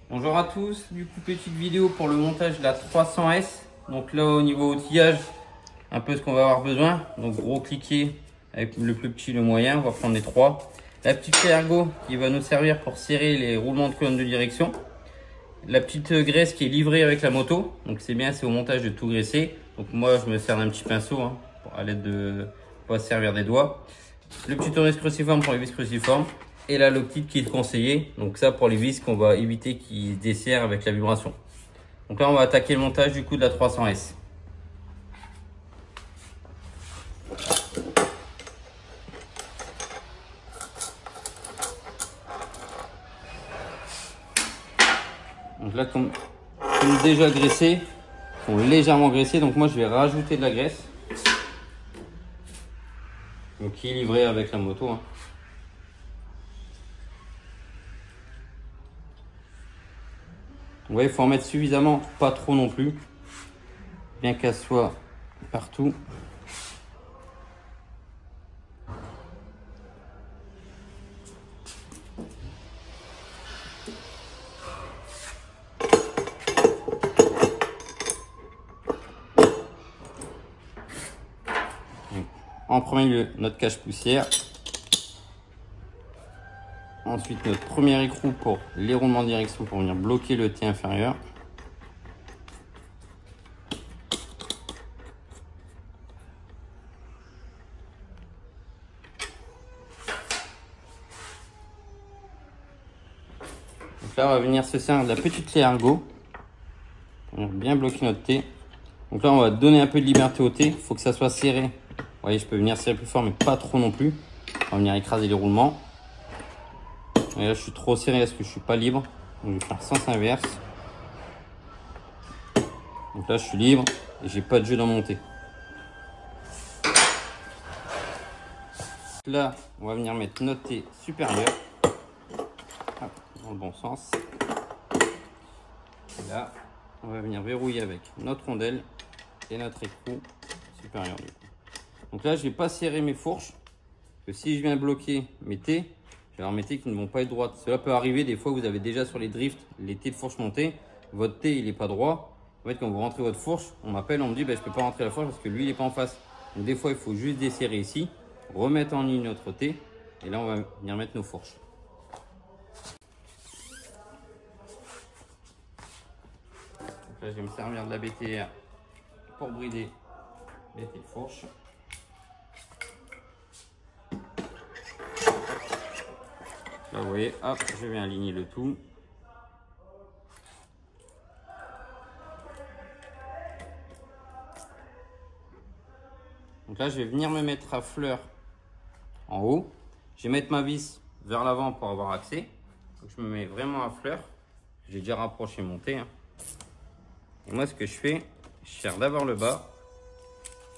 Bonjour à tous, du coup petite vidéo pour le montage de la 300S. Donc là au niveau outillage, un peu ce qu'on va avoir besoin. Donc gros cliquet avec le plus petit, le moyen, on va prendre les trois. La petite clé ergo qui va nous servir pour serrer les roulements de colonne de direction. La petite graisse qui est livrée avec la moto, donc c'est bien, c'est au montage de tout graisser. Donc moi je me sers d'un petit pinceau à l'aide de pas se servir des doigts. Le petit tournevis cruciforme pour les vis cruciformes et la lock kit qui est conseillé. Donc ça pour les vis qu'on va éviter qui se desserrent avec la vibration. Donc là on va attaquer le montage du coup de la 300S. Donc là comme déjà graissés, sont légèrement graissés, donc moi je vais rajouter de la graisse. Donc qui est livré avec la moto. Ouais, il faut en mettre suffisamment, pas trop non plus, bien qu'elle soit partout. En premier lieu, notre cache-poussière. Ensuite, notre premier écrou pour les roulements de direction pour venir bloquer le T inférieur. Donc là, on va venir se servir de la petite clé ergo pour venir bien bloquer notre T. Donc là, on va donner un peu de liberté au T. Il faut que ça soit serré. Vous voyez, je peux venir serrer plus fort, mais pas trop non plus. On va venir écraser les roulements. Et là, je suis trop serré parce que je suis pas libre. Donc, je vais faire sens inverse. Donc là, je suis libre et j'ai pas de jeu dans mon T. Là, on va venir mettre notre T supérieur. Hop, dans le bon sens. Et là, on va venir verrouiller avec notre rondelle et notre écrou supérieur. Donc là, je vais pas serrer mes fourches. Que si je viens bloquer mes T, je vais avoir mes T qui ne vont pas être droites. Cela peut arriver des fois, vous avez déjà sur les drifts les T de fourche montée. Votre T, il n'est pas droit. En fait, quand vous rentrez votre fourche, on m'appelle, on me dit je peux pas rentrer la fourche parce que lui, il n'est pas en face. Donc des fois, il faut juste desserrer ici, remettre en ligne notre T. Et là, on va venir mettre nos fourches. Donc là, je vais me servir de la BTR pour brider les T de fourche. Là, vous voyez, hop, je vais aligner le tout. Donc là, je vais venir me mettre à fleur en haut. Je vais mettre ma vis vers l'avant pour avoir accès. Donc je me mets vraiment à fleur. J'ai déjà rapproché mon T. Et moi, ce que je fais, je serre d'abord le bas.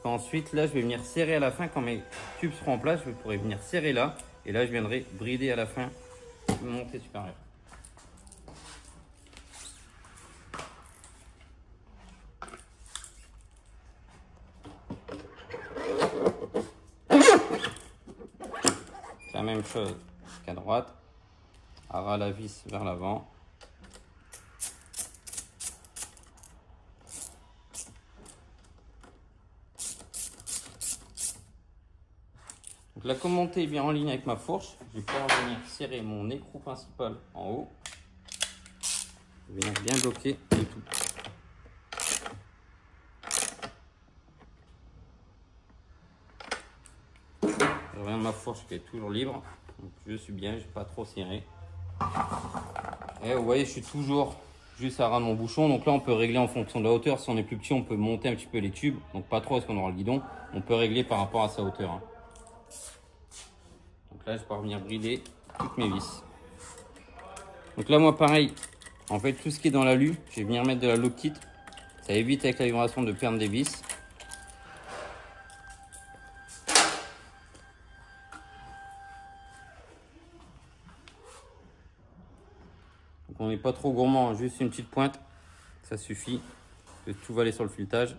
Ensuite, là, je vais venir serrer à la fin. Quand mes tubes seront en place, je pourrai venir serrer là. Et là, je viendrai brider à la fin mon T supérieur. C'est la même chose qu'à droite. Ras la vis vers l'avant. Donc là, comme mon T est bien en ligne avec ma fourche, je vais pouvoir venir serrer mon écrou principal en haut. Je vais venir bien bloquer le tout. Je reviens de ma fourche qui est toujours libre. Donc je suis bien, je n'ai pas trop serré. Et vous voyez, je suis toujours juste à ras de mon bouchon. Donc là, on peut régler en fonction de la hauteur. Si on est plus petit, on peut monter un petit peu les tubes. Donc pas trop parce qu'on aura le guidon. On peut régler par rapport à sa hauteur. Donc là, je peux revenir brider toutes mes vis. Donc là, moi, pareil, en fait, tout ce qui est dans l'alu, je vais venir mettre de la lock kit. Ça évite avec la vibration de perdre des vis. Donc on n'est pas trop gourmand, juste une petite pointe, ça suffit. Tout va aller sur le filetage.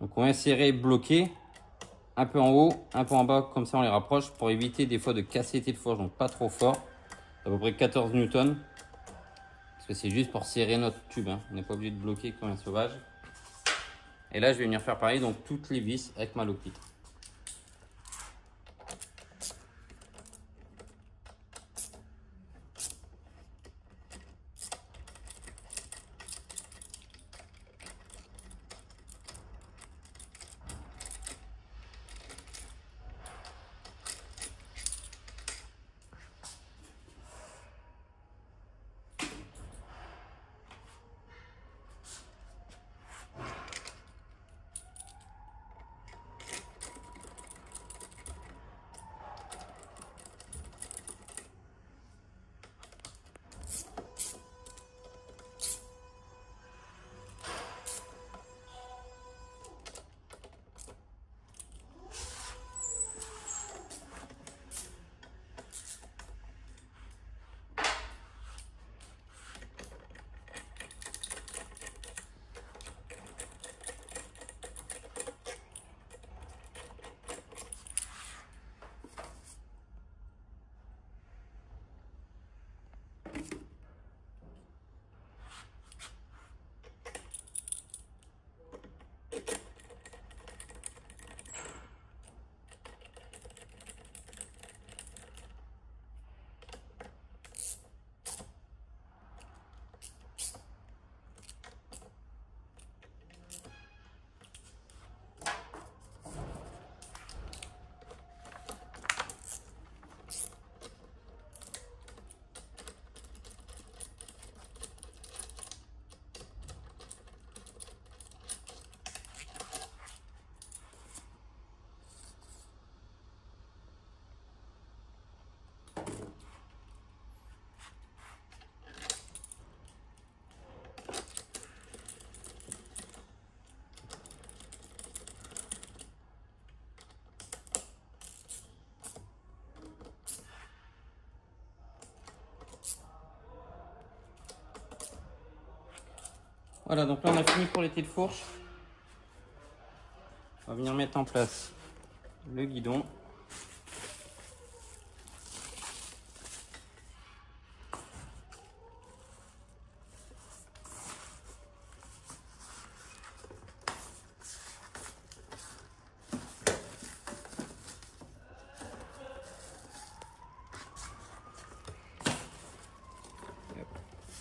Donc on va insérer, bloquer, un peu en haut, un peu en bas, comme ça on les rapproche pour éviter des fois de casser tes fourches, donc pas trop fort. À peu près 14 newtons. Parce que c'est juste pour serrer notre tube, hein. On n'est pas obligé de bloquer comme un sauvage. Et là je vais venir faire pareil, donc toutes les vis avec ma lock-pit. Voilà, donc là on a fini pour les têtes de fourche. On va venir mettre en place le guidon.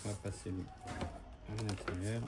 On va passer à l'intérieur.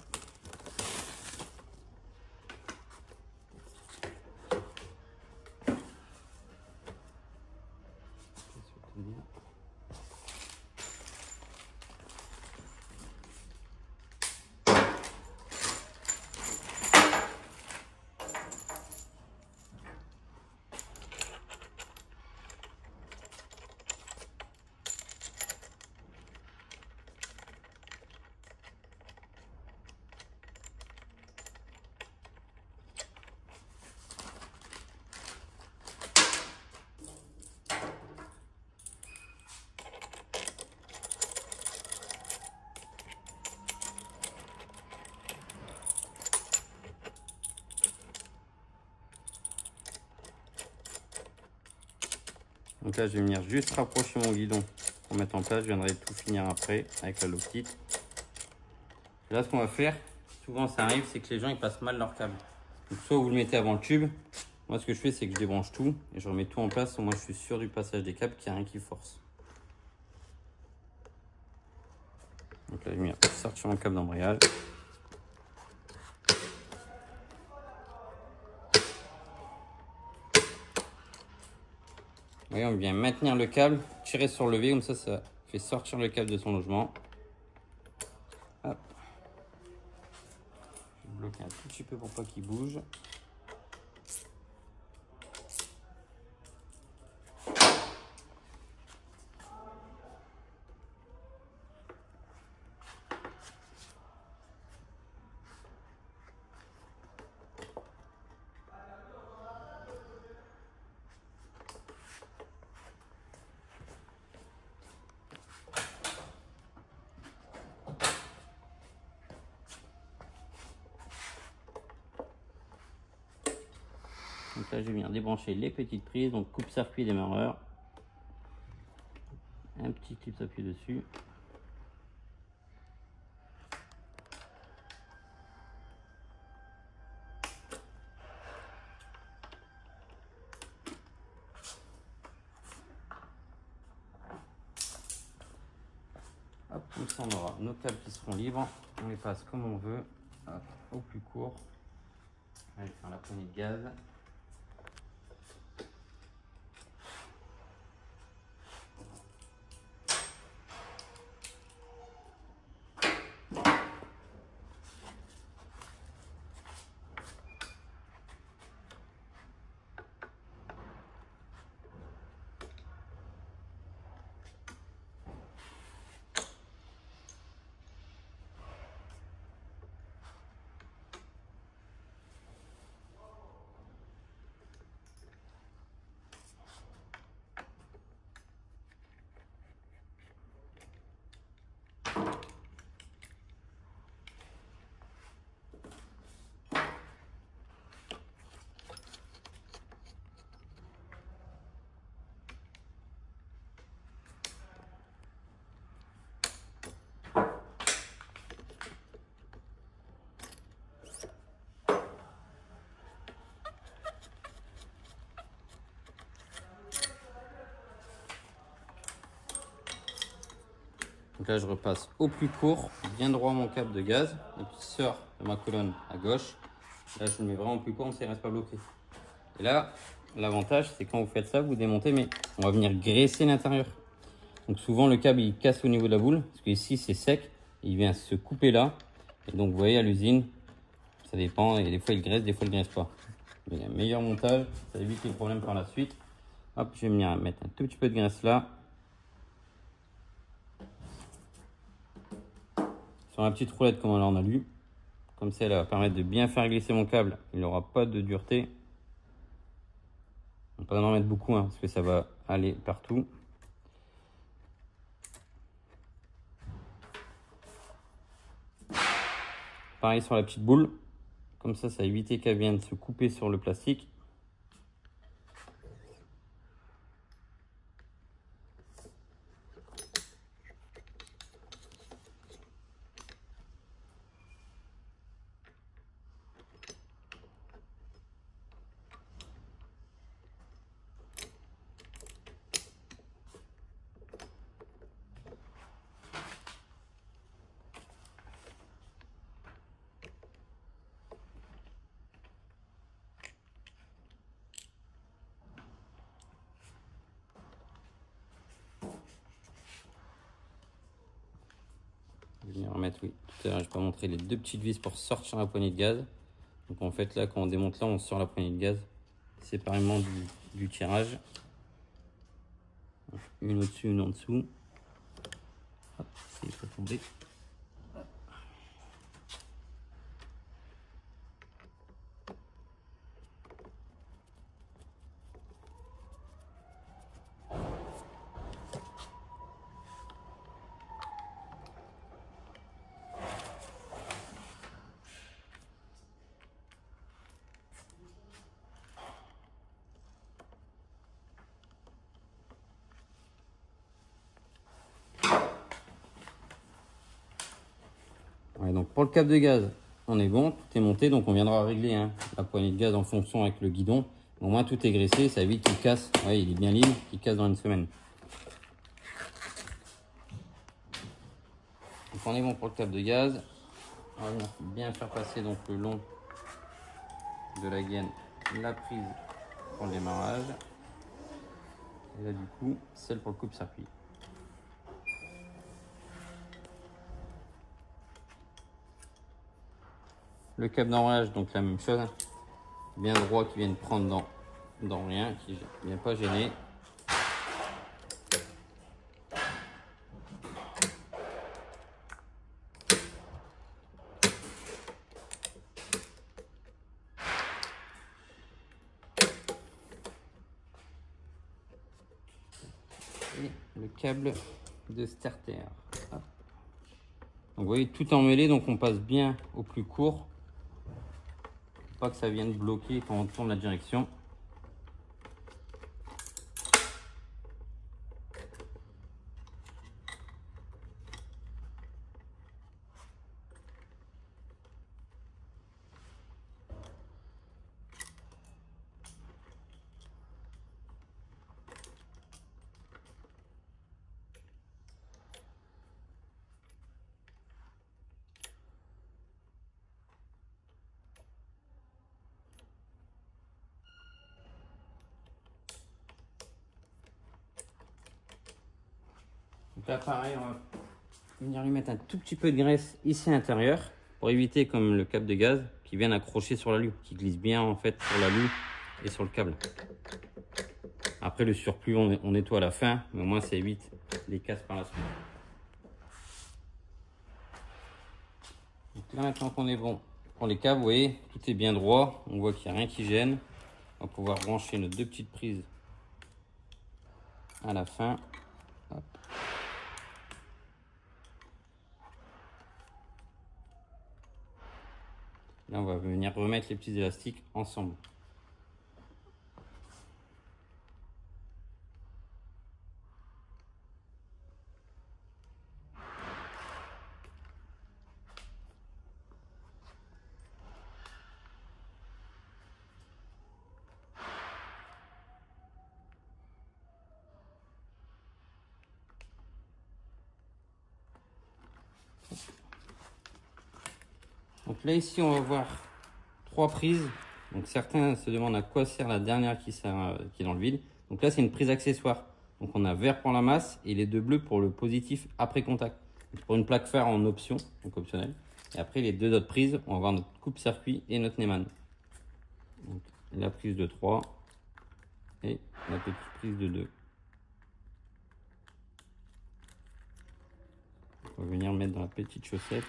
Donc là, je vais venir juste rapprocher mon guidon pour mettre en place. Je viendrai tout finir après avec la lock-pit. Là, ce qu'on va faire, souvent ça arrive, c'est que les gens ils passent mal leur câble. Donc soit vous le mettez avant le tube. Moi, ce que je fais, c'est que je débranche tout et je remets tout en place. Au moins, je suis sûr du passage des câbles, qu'il n'y a rien qui force. Donc là, je vais venir sortir mon câble d'embrayage. Vous voyez, on vient maintenir le câble, tirer sur le levier, comme ça fait sortir le câble de son logement. Hop. Je vais bloquer un tout petit peu pour pas qu'il bouge. là, je vais venir débrancher les petites prises, donc coupe-circuit démarreur. Un petit clip s'appuie dessus. Hop, comme ça on aura nos câbles qui seront libres. On les passe comme on veut. Hop, au plus court. On va faire la poignée de gaz. Donc là, je repasse au plus court, bien droit mon câble de gaz, et puis sort de ma colonne à gauche. Là, je le mets vraiment plus court, comme ça, il ne reste pas bloqué. Et là, l'avantage, c'est quand vous faites ça, vous démontez, mais on va venir graisser l'intérieur. Donc souvent, le câble, il casse au niveau de la boule, parce que ici, c'est sec, il vient se couper là. Et donc, vous voyez, à l'usine, ça dépend, et des fois, il graisse, des fois, il ne graisse pas. Mais il y a un meilleur montage, ça évite les problèmes par la suite. Hop, je vais venir mettre un tout petit peu de graisse là. Sur la petite roulette comme on a lu. Comme ça, elle va permettre de bien faire glisser mon câble. Il n'aura pas de dureté. On peut en mettre beaucoup parce que ça va aller partout. Pareil sur la petite boule. Comme ça va éviter qu'elle vienne se couper sur le plastique. Je vais venir remettre, oui, tout à l'heure, je vais montrer les deux petites vis pour sortir la poignée de gaz. Donc en fait, là, quand on démonte là, on sort la poignée de gaz séparément du tirage. Une au-dessus, une en dessous. Hop, c'est pas tombé. Ouais, donc pour le câble de gaz, on est bon, tout est monté, donc on viendra régler la poignée de gaz en fonction avec le guidon. Au moins tout est graissé, ça évite qu'il casse. Ouais, il est bien libre, qu'il casse dans une semaine. Donc on est bon pour le câble de gaz. On va bien faire passer donc le long de la gaine la prise pour le démarrage. Et là du coup, celle pour le coupe-circuit. Le câble d'enrôlage, donc la même chose, bien droit qui vient prendre dans rien, qui ne vient pas gêner. Et le câble de starter. Hop. Donc vous voyez, tout emmêlé, donc on passe bien au plus court. Pas que ça vienne bloquer quand on tourne la direction. Donc là pareil, on va venir lui mettre un tout petit peu de graisse ici à l'intérieur pour éviter comme le câble de gaz qui vienne accrocher sur l'alu, qui glisse bien en fait sur l'alu et sur le câble. Après le surplus on nettoie à la fin, mais au moins ça évite les casses par la suite. Donc là maintenant qu'on est bon pour les câbles, vous voyez tout est bien droit, on voit qu'il n'y a rien qui gêne. On va pouvoir brancher nos deux petites prises à la fin. Hop. Là on va venir remettre les petits élastiques ensemble. Donc là ici on va voir 3 prises. Donc certains se demandent à quoi sert la dernière qui est dans le vide. Donc là c'est une prise accessoire. Donc on a vert pour la masse et les deux bleus pour le positif après contact. Donc pour une plaque fer en option, donc optionnel. Et après les deux autres prises, on va avoir notre coupe-circuit et notre Neumann. Donc la prise de 3 et la petite prise de 2. On va venir mettre dans la petite chaussette.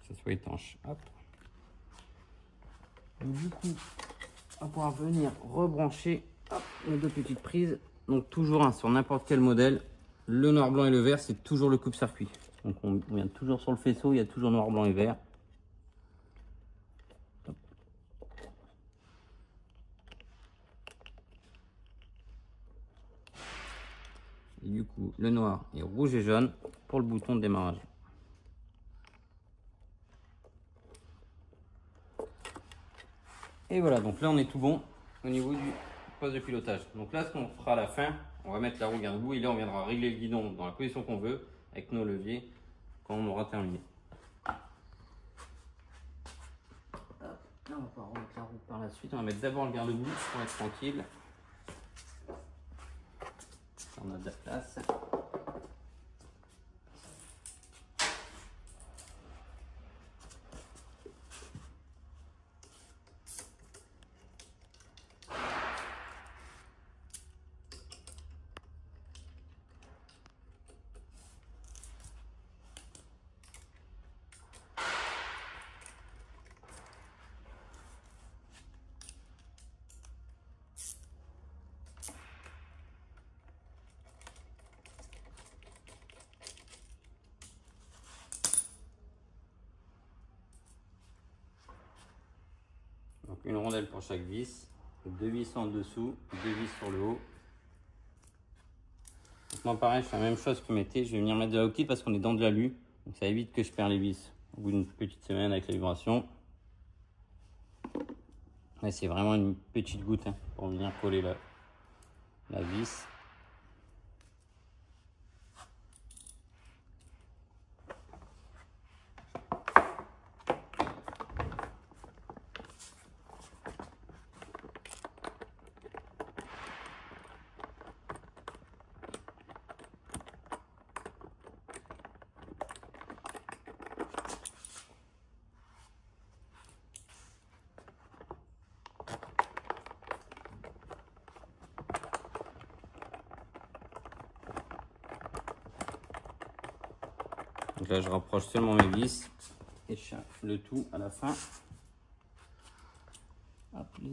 Que ça soit étanche. Hop. Donc, du coup, on va pouvoir venir rebrancher les deux petites prises. Donc toujours sur n'importe quel modèle, le noir, blanc et le vert, c'est toujours le coupe-circuit. Donc on vient toujours sur le faisceau, il y a toujours noir, blanc et vert. Hop. Et du coup, le noir est rouge et jaune pour le bouton de démarrage. Et voilà, donc là on est tout bon au niveau du poste de pilotage. Donc là ce qu'on fera à la fin, on va mettre la roue garde-boue et là on viendra régler le guidon dans la position qu'on veut avec nos leviers quand on aura terminé. Là on va pouvoir remettre la roue par la suite, on va mettre d'abord le garde-boue pour être tranquille. On a de la place. Donc une rondelle pour chaque vis, 2 vis en dessous, 2 vis sur le haut. Donc moi pareil, je fais la même chose que mettez, je vais venir mettre de la hockey parce qu'on est dans de l'alu, donc ça évite que je perds les vis au bout d'une petite semaine avec la vibration. Là c'est vraiment une petite goutte pour venir coller la vis. Donc là, je rapproche seulement mes vis et je cherche le tout à la fin. Hop, les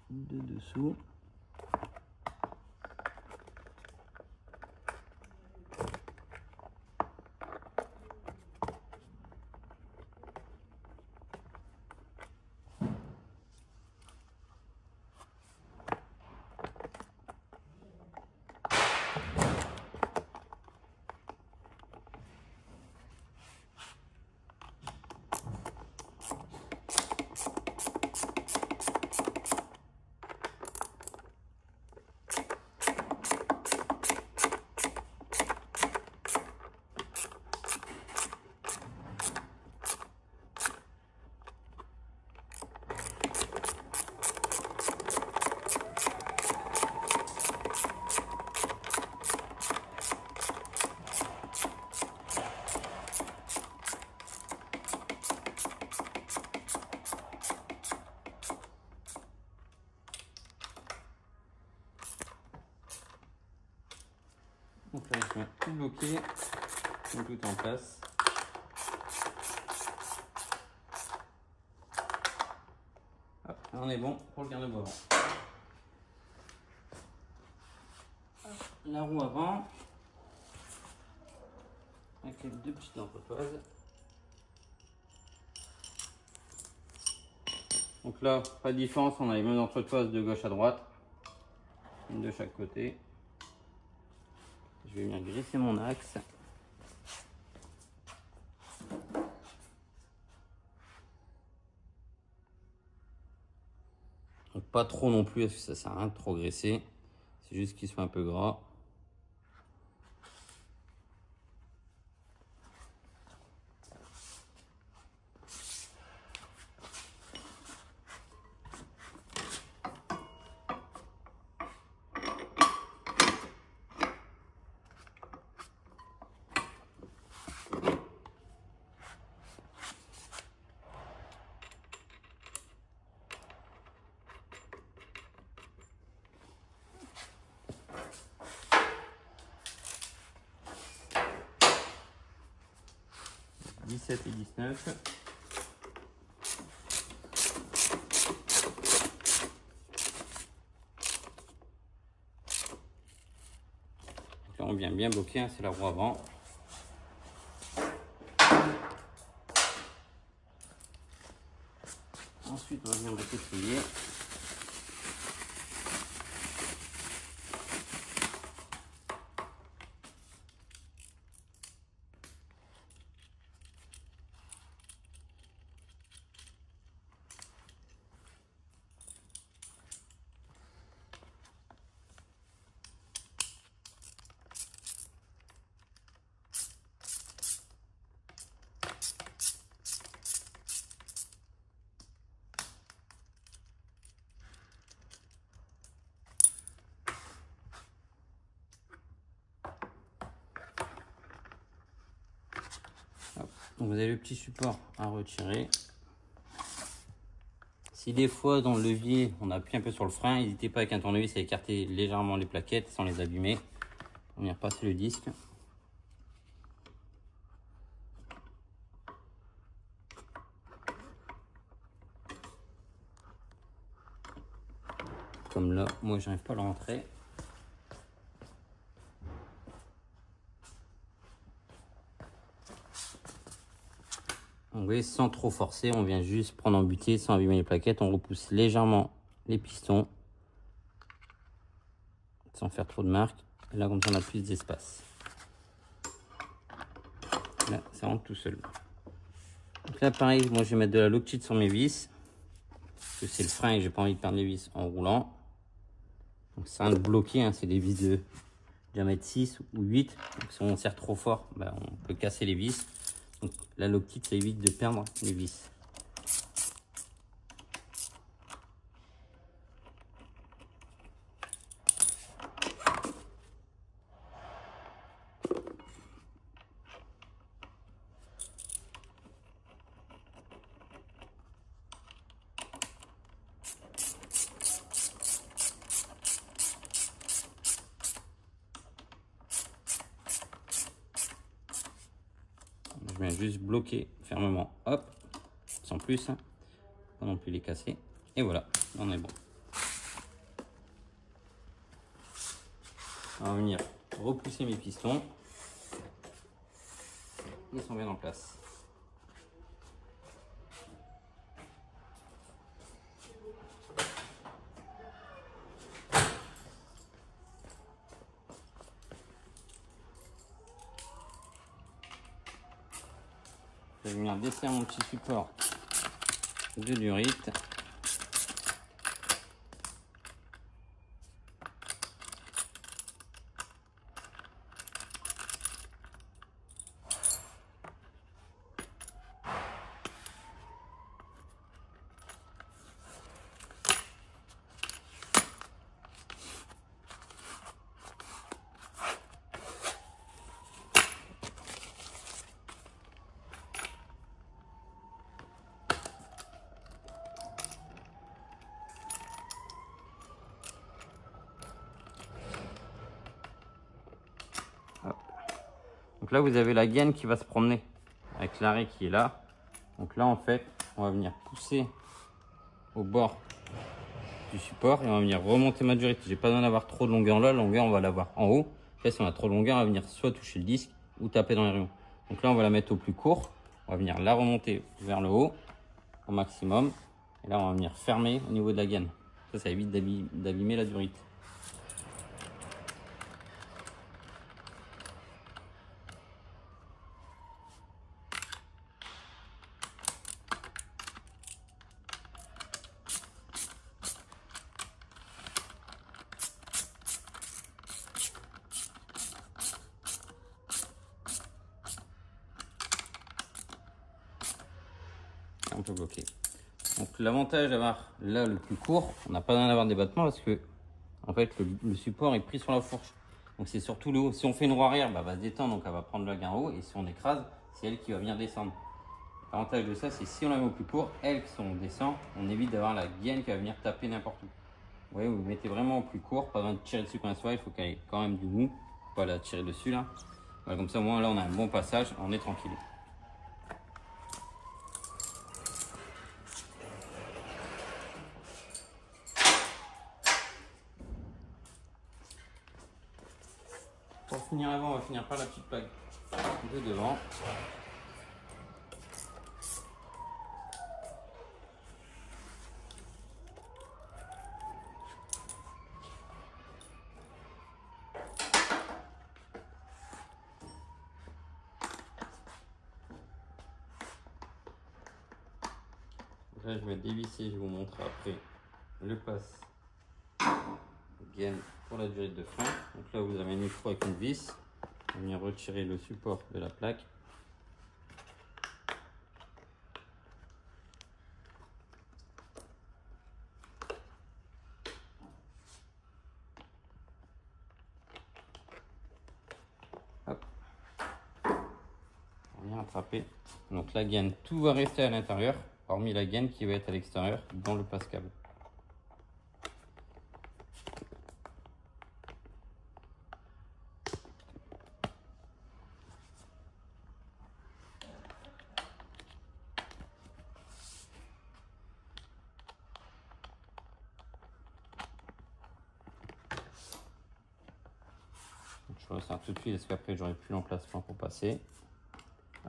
deux dessous. Ouais, tout bloqué, tout en place. Hop, on est bon pour le garde-boue avant. La roue avant, avec les deux petites entretoises. Donc là, pas de différence, on a les mêmes entretoises de gauche à droite, une de chaque côté. Je vais venir glisser mon axe. Donc pas trop non plus, parce que ça sert à rien de trop graisser. C'est juste qu'il soit un peu gras. « 17 et 19. » Là, on vient bien bloquer, hein, c'est la roue avant. Ensuite, on va venir bloquer le soulier. Donc vous avez le petit support à retirer. Si des fois dans le levier on appuie un peu sur le frein, n'hésitez pas avec un tournevis à écarter légèrement les plaquettes sans les abîmer. On vient repasser le disque. Comme là, moi j'arrive pas à le rentrer. Vous voyez, sans trop forcer, on vient juste prendre en butée sans abîmer les plaquettes. On repousse légèrement les pistons sans faire trop de marques. Et là, comme ça, on a plus d'espace. Là, ça rentre tout seul. Donc là, pareil, moi je vais mettre de la Loctite sur mes vis. Parce que c'est le frein et j'ai pas envie de perdre les vis en roulant. Donc c'est rien de bloquer, hein, c'est des vis de diamètre 6 ou 8. Donc si on serre trop fort, bah, on peut casser les vis. Donc la Loctite, ça évite de perdre les vis. Je viens juste bloquer fermement, hop, sans plus, hein, pas non plus les casser. Et voilà, on est bon. On va venir repousser mes pistons. Ils sont bien en place. Je vais venir desserrer mon petit support de durite. Donc là, vous avez la gaine qui va se promener avec l'arrêt qui est là. Donc là, en fait, on va venir pousser au bord du support et on va venir remonter ma durite. J'ai pas besoin d'avoir trop de longueur là. La longueur, on va l'avoir en haut. Là, si on a trop de longueur, on va venir soit toucher le disque ou taper dans les rayons. Donc là, on va la mettre au plus court. On va venir la remonter vers le haut au maximum. Et là, on va venir fermer au niveau de la gaine. Ça évite d'abîmer la durite. Un peu bloqué. Donc l'avantage d'avoir là le plus court, on n'a pas besoin d'avoir des battements parce que en fait le support est pris sur la fourche. Donc c'est surtout le haut. Si on fait une roue arrière, bah, elle va se détendre, donc elle va prendre le gain haut, et si on écrase, c'est elle qui va venir descendre. L'avantage de ça, c'est si on la met au plus court, elle, si on descend, on évite d'avoir la gaine qui va venir taper n'importe où. Vous voyez, vous mettez vraiment au plus court, pas besoin de tirer dessus quand elle soit, il faut qu'elle ait quand même du mou, pas la tirer dessus là. Voilà, comme ça au moins là on a un bon passage, on est tranquille. Pour finir avant, on va finir par la petite plaque de devant. Là, je vais dévisser, je vais vous montrer après le passe gaine pour la durite de frein. Donc là, vous avez un micro avec une vis. On va venir retirer le support de la plaque. Hop. On vient attraper. Donc la gaine, tout va rester à l'intérieur, hormis la gaine qui va être à l'extérieur dans le passe-câble. Je resserre tout de suite parce qu'après j'aurai plus l'emplacement pour passer.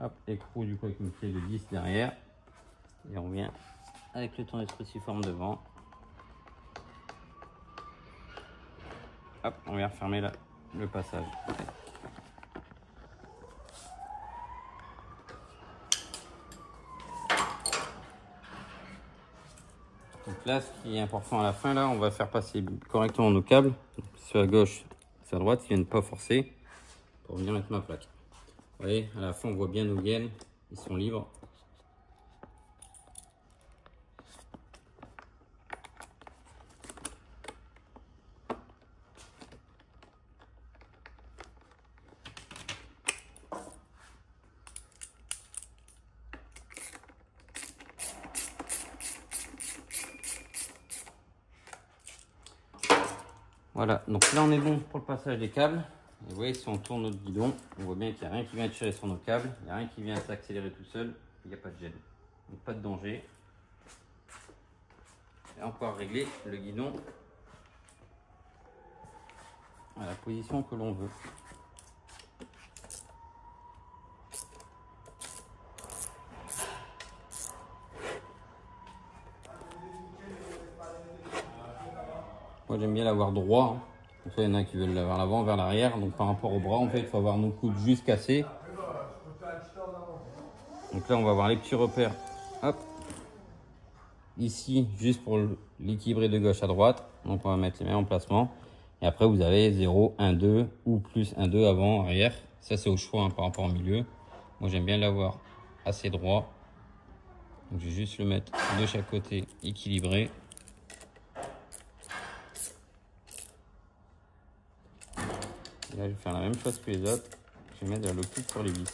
Hop, écrou du coup avec une clé de 10 derrière. Et on vient avec le tournevis cruciforme devant. Hop, on vient refermer le passage. Donc là, ce qui est important à la fin, là, on va faire passer correctement nos câbles. Donc, sur la gauche, sur la droite, ils viennent pas forcer pour venir mettre ma plaque. Vous voyez, à la fin, on voit bien nos gaines, ils sont libres. Voilà, donc là on est bon pour le passage des câbles. Et vous voyez, si on tourne notre guidon, on voit bien qu'il n'y a rien qui vient tirer sur nos câbles, il n'y a rien qui vient s'accélérer tout seul, il n'y a pas de gêne. Donc pas de danger. Et on peut régler le guidon à la position que l'on veut. Moi j'aime bien l'avoir droit. Donc, il y en a qui veulent l'avoir l'avant, vers l'arrière. Donc par rapport au bras, en fait, il faut avoir nos coudes juste cassés. Donc là, on va avoir les petits repères. Hop. Ici, juste pour l'équilibrer de gauche à droite. Donc on va mettre les mêmes emplacements. Et après, vous avez 0, 1, 2 ou plus 1, 2 avant, arrière. Ça, c'est au choix hein, par rapport au milieu. Moi, j'aime bien l'avoir assez droit. Donc je vais juste le mettre de chaque côté équilibré. Et là, je vais faire la même chose que les autres. Je vais mettre le coude sur les vis.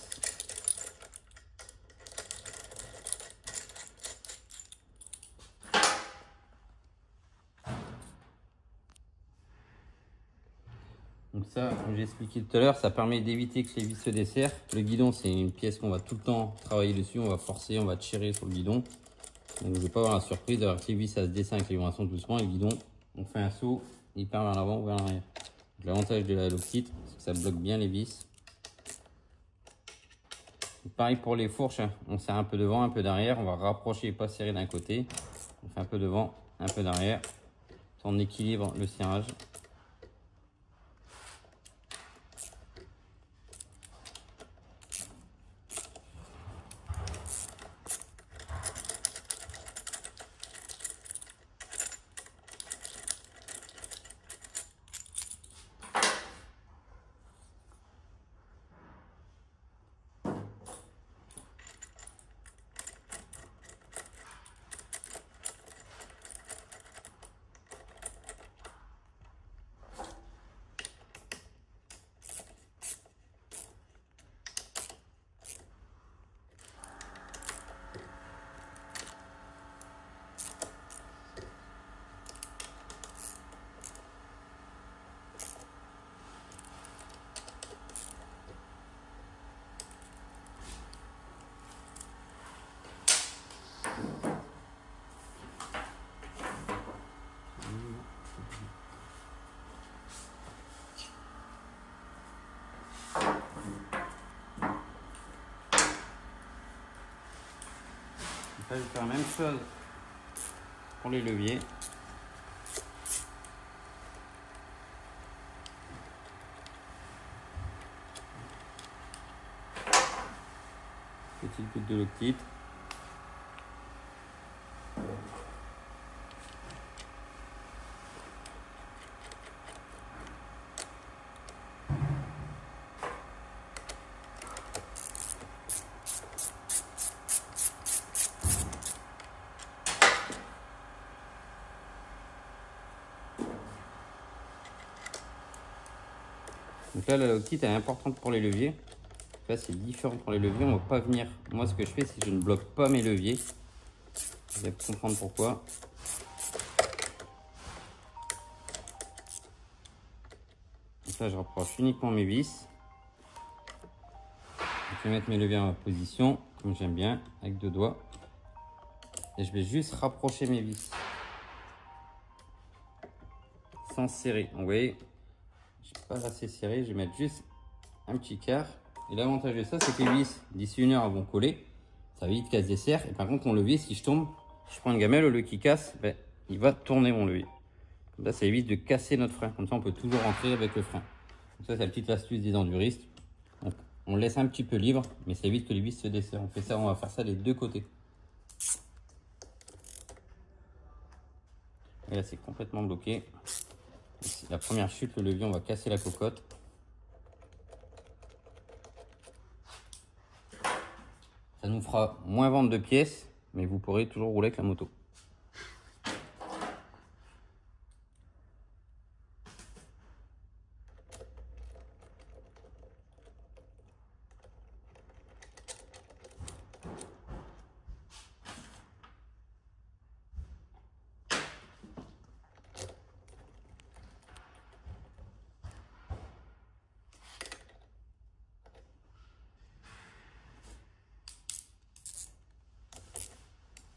Donc ça, ça, comme j'ai expliqué tout à l'heure, ça permet d'éviter que les vis se desserrent. Le guidon, c'est une pièce qu'on va tout le temps travailler dessus, on va forcer, on va tirer sur le guidon. Donc je ne vais pas avoir la surprise d'avoir que les vis ça se descend avec les vibrations doucement. Et le guidon, on fait un saut, il part vers l'avant ou vers l'arrière. L'avantage de la Hello Kit, c'est que ça bloque bien les vis. Pareil pour les fourches, on serre un peu devant, un peu derrière, on va rapprocher et pas serrer d'un côté. On fait un peu devant, un peu derrière. On équilibre le serrage. Je vais faire la même chose pour les leviers. Petite goutte de Hello Kit. Donc là, la Hello Kit est importante pour les leviers. Là, c'est différent pour les leviers. On va pas venir. Moi, ce que je fais, c'est que je ne bloque pas mes leviers. Vous allez comprendre pourquoi. Donc là, je rapproche uniquement mes vis. Je vais mettre mes leviers en position, comme j'aime bien, avec 2 doigts. Et je vais juste rapprocher mes vis. Sans serrer. Donc, vous voyez, je ne suis pas assez serré. Je vais mettre juste un petit quart. Et l'avantage de ça, c'est que les vis, d'ici 1 heure, elles vont coller. Ça va vite qu'elles se desserrent. Et par contre, mon levier, si je tombe, je prends une gamelle, au lieu qu'il casse, ben, il va tourner mon levier. Comme ça, ça évite de casser notre frein. Comme ça, on peut toujours rentrer avec le frein. Donc ça, c'est la petite astuce des enduristes. On laisse un petit peu libre, mais ça évite que les vis se desserrent. On fait ça, on va faire ça des 2 côtés. Et là, c'est complètement bloqué. La première chute, le levier, on va casser la cocotte. Ça nous fera moins vendre de pièces, mais vous pourrez toujours rouler avec la moto.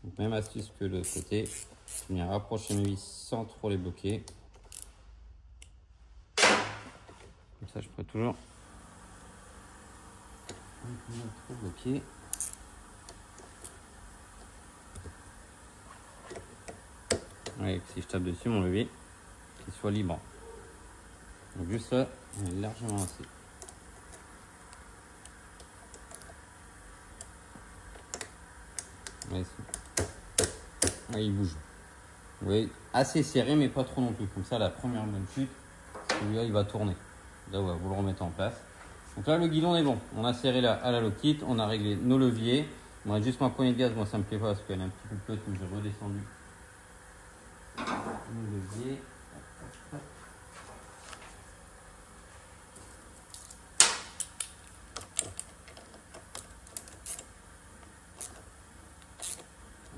Donc, même astuce que de l'autre côté, je viens rapprocher mes vis sans trop les bloquer. Comme ça, je pourrais toujours trop bloquer. Ouais, si je tape dessus, mon levier, qu'il soit libre. Donc juste là, on est largement assez. Ouais, il bouge. Vous voyez, assez serré, mais pas trop non plus. Comme ça, la première bonne chute, celui-là, il va tourner. Là, ouais, vous le remettez en place. Donc là, le guidon est bon. On a serré là à la Hello Kit, on a réglé nos leviers. On a juste ma poignée de gaz, moi ça me plaît pas parce qu'elle est un petit peu petite, donc j'ai redescendu nos leviers.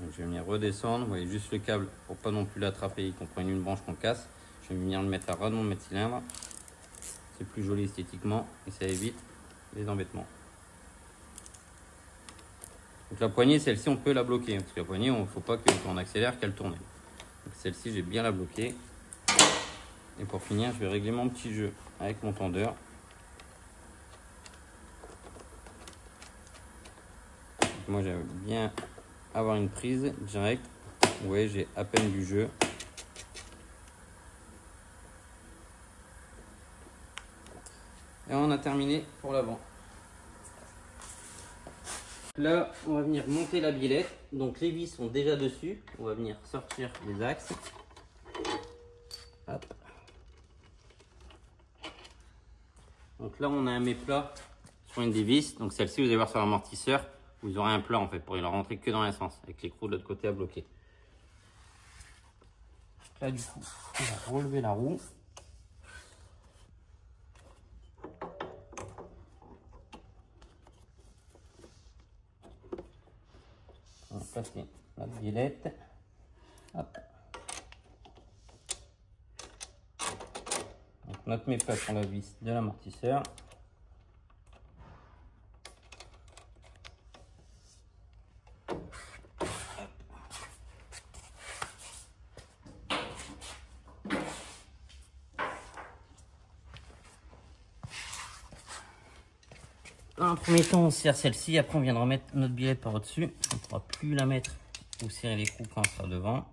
Donc je vais venir redescendre, vous voyez juste le câble pour pas non plus l'attraper et qu'on prenne une branche qu'on casse. Je vais venir le mettre à ras de mon mètre cylindre. C'est plus joli esthétiquement et ça évite les embêtements. Donc la poignée, celle-ci, on peut la bloquer. Parce que la poignée, il ne faut pas que quand on accélère qu'elle tourne. Donc celle-ci, j'ai bien la bloquée. Et pour finir, je vais régler mon petit jeu avec mon tendeur. Donc moi, j'aime bien avoir une prise directe. Vous voyez, j'ai à peine du jeu. Et on a terminé pour l'avant. Là, on va venir monter la biellette. Donc les vis sont déjà dessus. On va venir sortir les axes. Hop. Donc là, on a un méplat sur une des vis. Donc celle-ci, vous allez voir sur l'amortisseur, vous aurez un plat en fait pour le rentrer que dans un sens, avec l'écrou de l'autre côté à bloquer. Là, du coup, on va relever la roue. On va placer la biellette. Hop. Donc notre méplat sur la vis de l'amortisseur. Dans un premier temps, on serre celle-ci, après on viendra mettre notre biellette par au-dessus. On ne pourra plus la mettre ou serrer l'écrou quand on sera devant.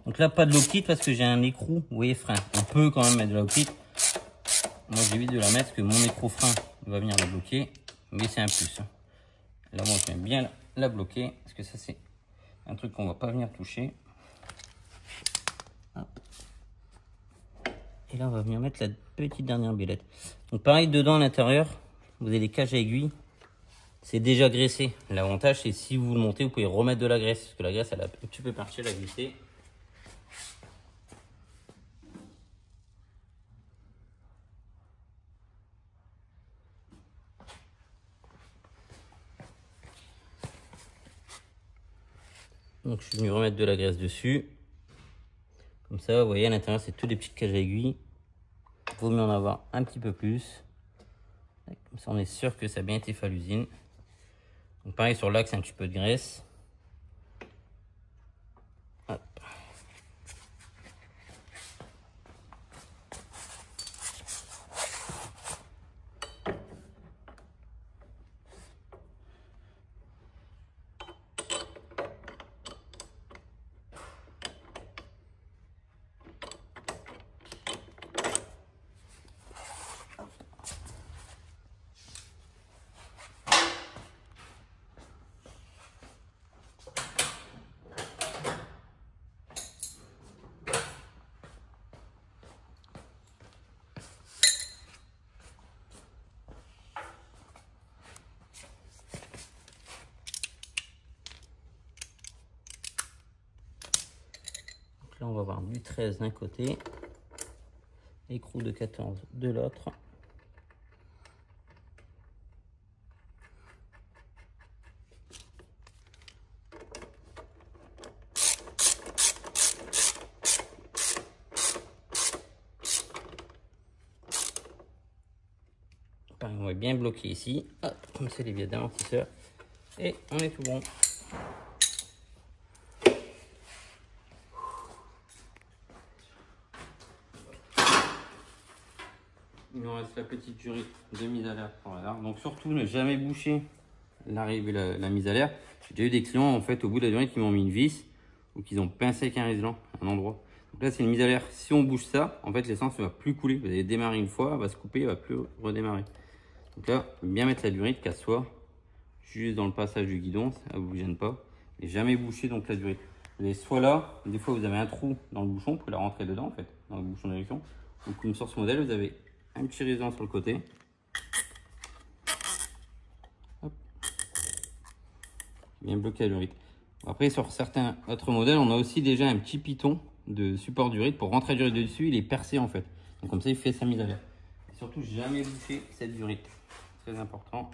Donc là, pas de lock kit parce que j'ai un écrou, vous voyez, frein. On peut quand même mettre de la lock kit. Moi, j'évite de la mettre parce que mon écrou frein va venir la bloquer, mais c'est un plus. Là, moi, j'aime bien la bloquer parce que ça, c'est un truc qu'on va pas venir toucher. Hop. Et là, on va venir mettre la petite dernière biellette. Donc pareil, dedans à l'intérieur, vous avez des cages à aiguilles. C'est déjà graissé. L'avantage, c'est si vous le montez, vous pouvez remettre de la graisse. Parce que la graisse, elle a un petit peu parti, elle a glissé. Donc je suis venu remettre de la graisse dessus. Comme ça, vous voyez, à l'intérieur, c'est toutes des petites cages à aiguilles. Il vaut mieux en avoir un petit peu plus. Comme ça, on est sûr que ça a bien été fait à l'usine. Donc pareil, sur l'axe, un petit peu de graisse. Hop. Là, on va avoir du 13 d'un côté, écrou de 14 de l'autre. Pareil, on va bien bloquer ici. Hop, comme c'est les biais d'amortisseur. Et on est tout bon. Il nous reste la petite durite de mise à l'air pour la largue. Donc surtout ne jamais boucher l'arrivée, la mise à l'air. J'ai déjà eu des clients en fait au bout de la durite qui m'ont mis une vis ou qu'ils ont pincé avec un résistant à un endroit. Donc là c'est une mise à l'air. Si on bouge ça, en fait l'essence ne va plus couler. Vous allez démarrer une fois, elle va se couper, elle va plus redémarrer. Donc là, bien mettre la durite qu'elle soit juste dans le passage du guidon, ça ne vous gêne pas. Et jamais boucher donc la durite. Vous allez soit là, des fois vous avez un trou dans le bouchon, vous pouvez la rentrer dedans en fait, dans le bouchon d'érection. Donc comme sur ce modèle, vous avez un petit résistant sur le côté. Hop. Bien bloqué la durite. Après sur certains autres modèles, on a aussi déjà un petit piton de support durite pour rentrer la durite dessus, il est percé en fait. Donc comme ça il fait sa mise à l'air. Et surtout jamais boucher cette durite. Très important.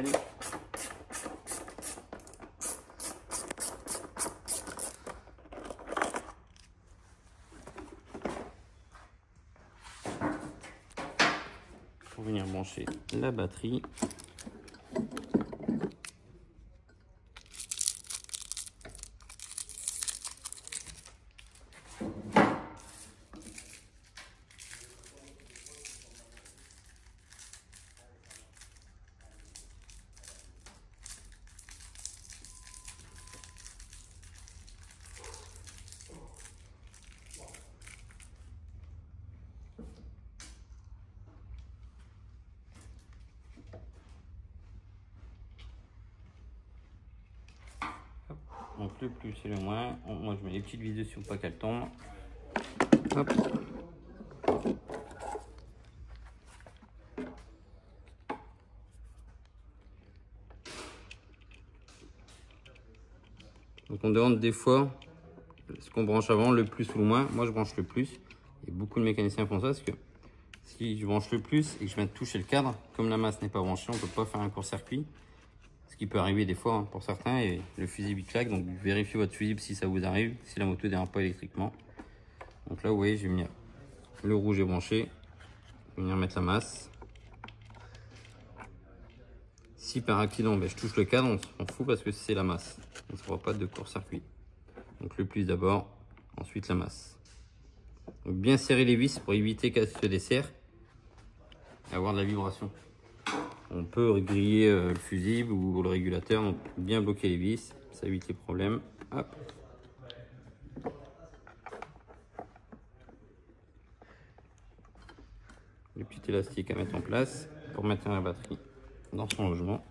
nickel. Pour venir brancher la batterie. Donc le plus et le moins. Moi je mets les petites vis dessus pour pas qu'elles tombent. Hop. Donc on demande des fois ce qu'on branche avant, le plus ou le moins. Moi je branche le plus. Et beaucoup de mécaniciens font ça parce que si je branche le plus et que je viens de toucher le cadre, comme la masse n'est pas branchée, on ne peut pas faire un court-circuit. Ce qui peut arriver des fois pour certains, et le fusible il claque. Donc vérifiez votre fusible si ça vous arrive, si la moto ne démarre pas électriquement. Donc là vous voyez, je vais venir, le rouge est branché, je vais venir mettre la masse. Si par accident je touche le cadre, on s'en fout parce que c'est la masse, on ne fera pas de court-circuit. Donc le plus d'abord, ensuite la masse. Donc bien serrer les vis pour éviter qu'elles se desserrent et avoir de la vibration. On peut griller le fusible ou le régulateur, donc bien bloquer les vis, ça évite les problèmes. Hop. Le petit élastique à mettre en place pour mettre la batterie dans son logement.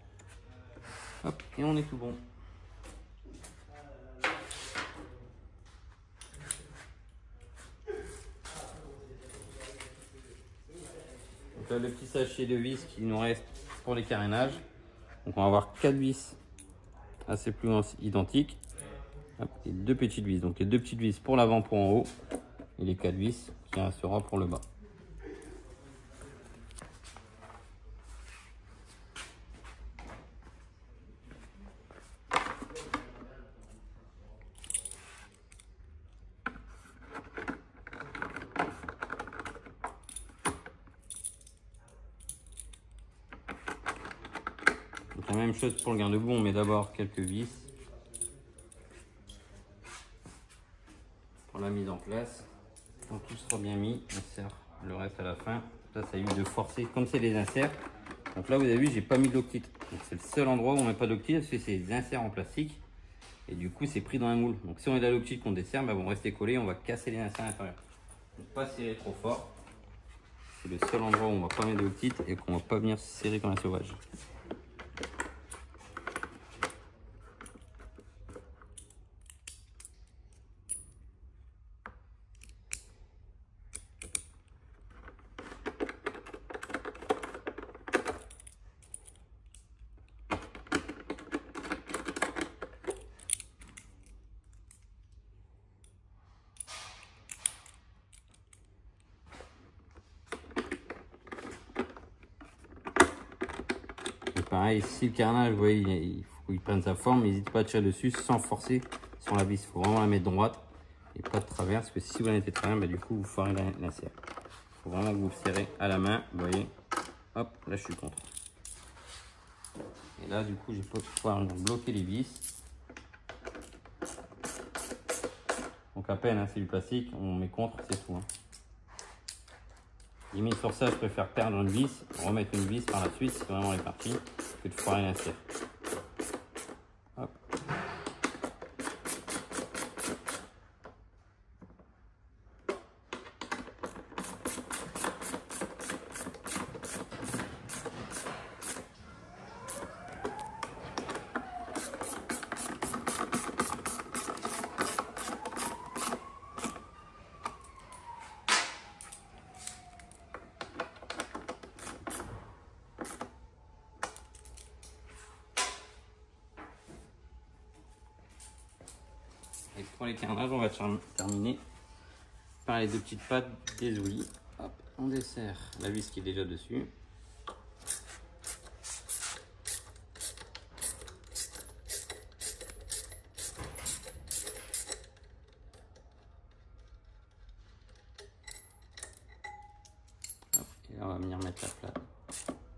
Hop, et on est tout bon. Donc là, le petit sachet de vis qui nous reste pour les carénages. Donc on va avoir 4 vis assez plus identiques. Hop, et 2 petites vis. Donc les 2 petites vis pour l'avant, pour en haut. Et les 4 vis qui restera pour le bas. Donc la même chose pour le garde-boue, on met d'abord quelques vis pour la mise en place. Quand tout sera bien mis, on serre le reste à la fin. Ça évite de forcer, comme c'est des inserts. Donc là vous avez vu, j'ai pas mis de loctite. C'est le seul endroit où on met pas de loctite parce que c'est des inserts en plastique. Et du coup c'est pris dans un moule. Donc si on met de la loctite qu'on dessert, vont rester collés, on va casser les inserts à l'intérieur. Donc pas serrer trop fort. C'est le seul endroit où on va pas mettre de loctite et qu'on va pas venir serrer comme un sauvage. Pareil, si le carnage, vous voyez, il faut qu'il prenne sa forme, n'hésitez pas à tirer dessus sans forcer sur la vis. Il faut vraiment la mettre droite et pas de travers, parce que si vous la mettez de travers, du coup, vous foirez l'insert. Il faut vraiment que vous le serrez à la main, vous voyez. Hop, là, je suis contre. Et là, du coup, je vais pouvoir bloquer les vis. Donc à peine, c'est du plastique, on met contre, c'est tout. Limite sur ça, je préfère perdre une vis, remettre une vis par la suite, c'est vraiment les parties, que de foirer l'insert. Hop. Et pour les carnages, on va terminer par les 2 petites pattes des ouïes. Hop, on dessert la vis qui est déjà dessus.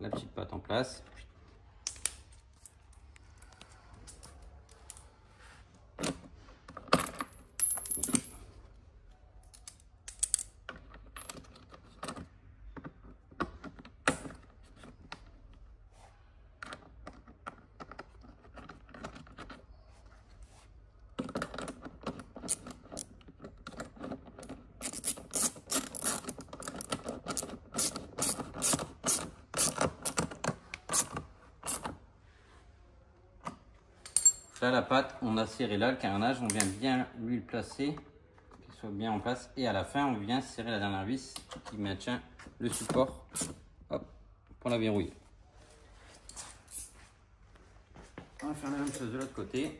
la petite patte en place. Là, la pâte, on a serré là le carénage, on vient bien lui le placer, qu'il soit bien en place. Et à la fin, on vient serrer la dernière vis qui maintient le support, hop, pour la verrouiller. On va faire la même chose de l'autre côté.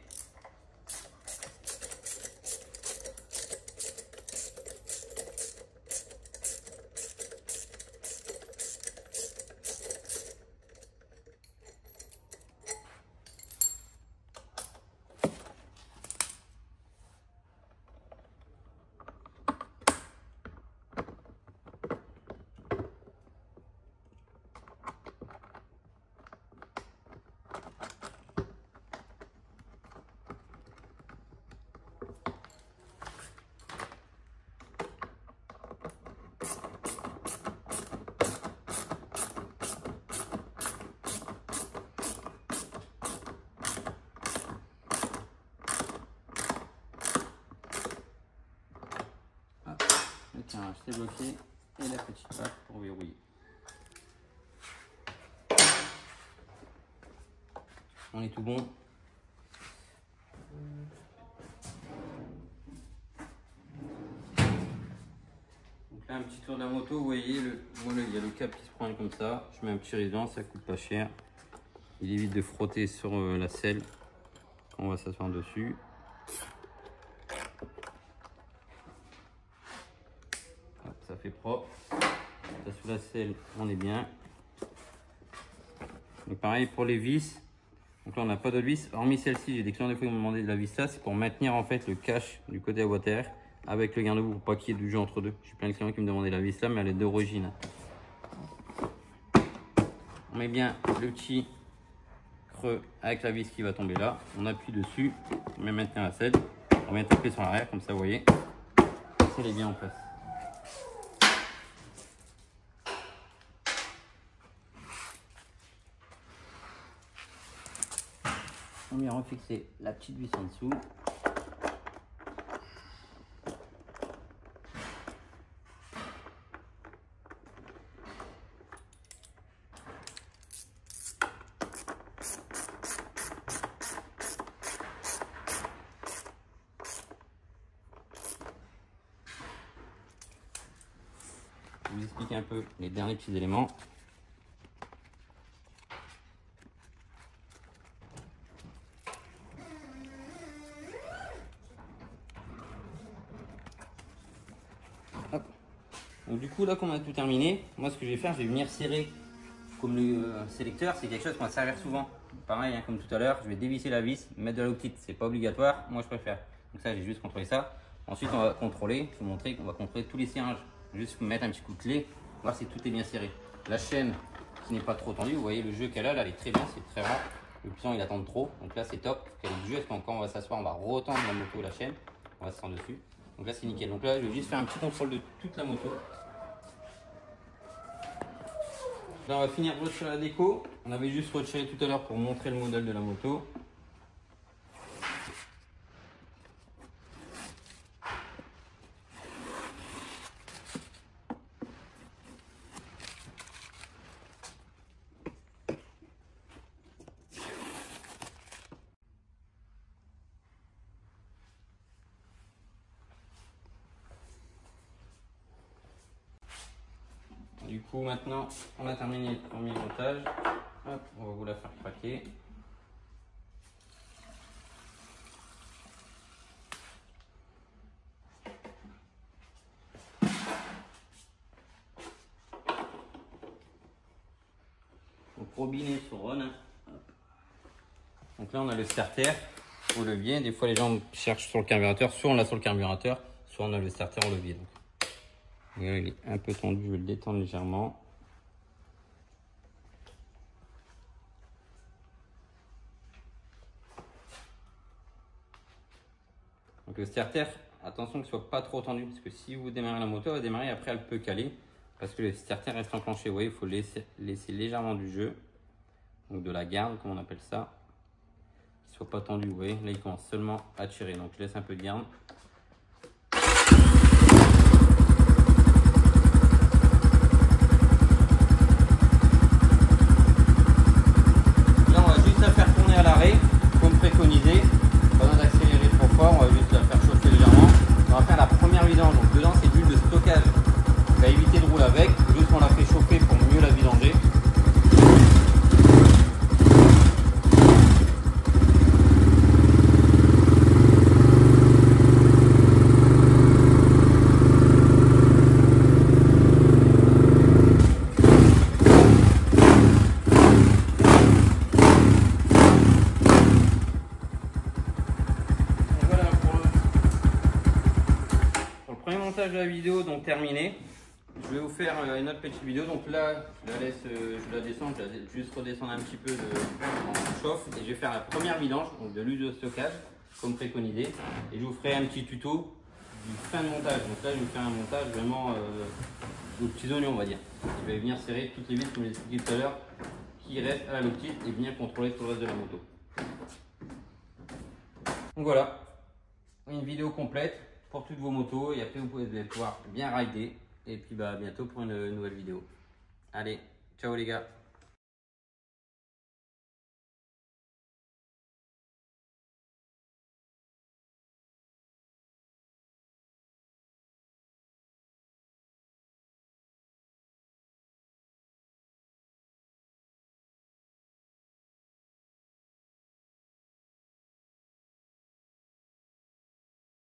Le carénage c'est bloqué et la petite patte pour verrouiller. On est tout bon. Donc là, un petit tour de la moto, vous voyez, il y a le cap qui se prend comme ça. Je mets un petit ruban, ça coûte pas cher. Il évite de frotter sur la selle quand on va s'asseoir dessus. Hop, ça fait propre. Ça sous la selle, on est bien. Donc pareil pour les vis. Donc là, on n'a pas d'autres vis. Hormis celle-ci, j'ai des clients des fois qui m'ont demandé de la vis là. C'est pour maintenir en fait le cache du côté à boîte à air avec le garde-boue pour pas qu'il y ait du jeu entre deux. J'ai plein de clients qui me demandaient la vis là, mais elle est d'origine. On met bien le petit creux avec la vis qui va tomber là. On appuie dessus, on met maintenant la selle. On vient taper sur l'arrière comme ça, vous voyez. Elle est bien en place. On vient refixer la petite vis en dessous. Je vous explique un peu les derniers petits éléments. Hop. Donc du coup là qu'on a tout terminé, moi ce que je vais faire, je vais venir serrer comme le sélecteur, c'est quelque chose qu'on va servir souvent. Pareil hein, comme tout à l'heure, je vais dévisser la vis, mettre de la loctite, c'est pas obligatoire, moi je préfère. Donc ça j'ai juste contrôlé ça. Ensuite on va contrôler, je vais vous montrer qu'on va contrôler tous les serrages. Juste mettre un petit coup de clé, voir si tout est bien serré. La chaîne qui n'est pas trop tendue, vous voyez le jeu qu'elle a là, elle est très bien, c'est très rare. Le client il attend trop, donc là c'est top, qu'elle ait du jeu, parce que quand on va s'asseoir, on va retendre la moto, la chaîne, on va se rendre dessus. Donc là c'est nickel. Donc là je vais juste faire un petit contrôle de toute la moto. Là on va finir de retirer la déco. On avait juste retiré tout à l'heure pour montrer le modèle de la moto. Du coup, maintenant, on a terminé le premier montage. Hop, on va vous la faire craquer. Donc, robinet sur on. Donc là, on a le starter au levier. Des fois, les gens cherchent sur le carburateur. Soit on l'a sur le carburateur, soit on a le starter au levier. Donc, il est un peu tendu, je vais le détendre légèrement. Donc le starter, attention qu'il ne soit pas trop tendu, parce que si vous démarrez la moto, elle va démarrer, après elle peut caler, parce que le starter reste enclenché. Vous voyez, il faut laisser légèrement du jeu, donc de la garde, comme on appelle ça, qu'il ne soit pas tendu. Vous voyez, là il commence seulement à tirer, donc je laisse un peu de garde. De la vidéo donc terminé. Je vais vous faire une autre petite vidéo. Donc là je la laisse, je la descends, je la laisse juste redescendre un petit peu en chauffe, et je vais faire la première vidange donc de l'huile de stockage comme préconisé, et je vous ferai un petit tuto du fin de montage. Donc là je vais vous faire un montage vraiment aux petits oignons, on va dire. Je vais venir serrer toutes les vis comme je l'ai expliqué tout à l'heure qui restent à la loctite et bien contrôler tout le reste de la moto. Donc voilà, une vidéo complète pour toutes vos motos, et après vous pouvez pouvoir bien rider, et puis à bientôt pour une nouvelle vidéo. Allez, ciao les gars.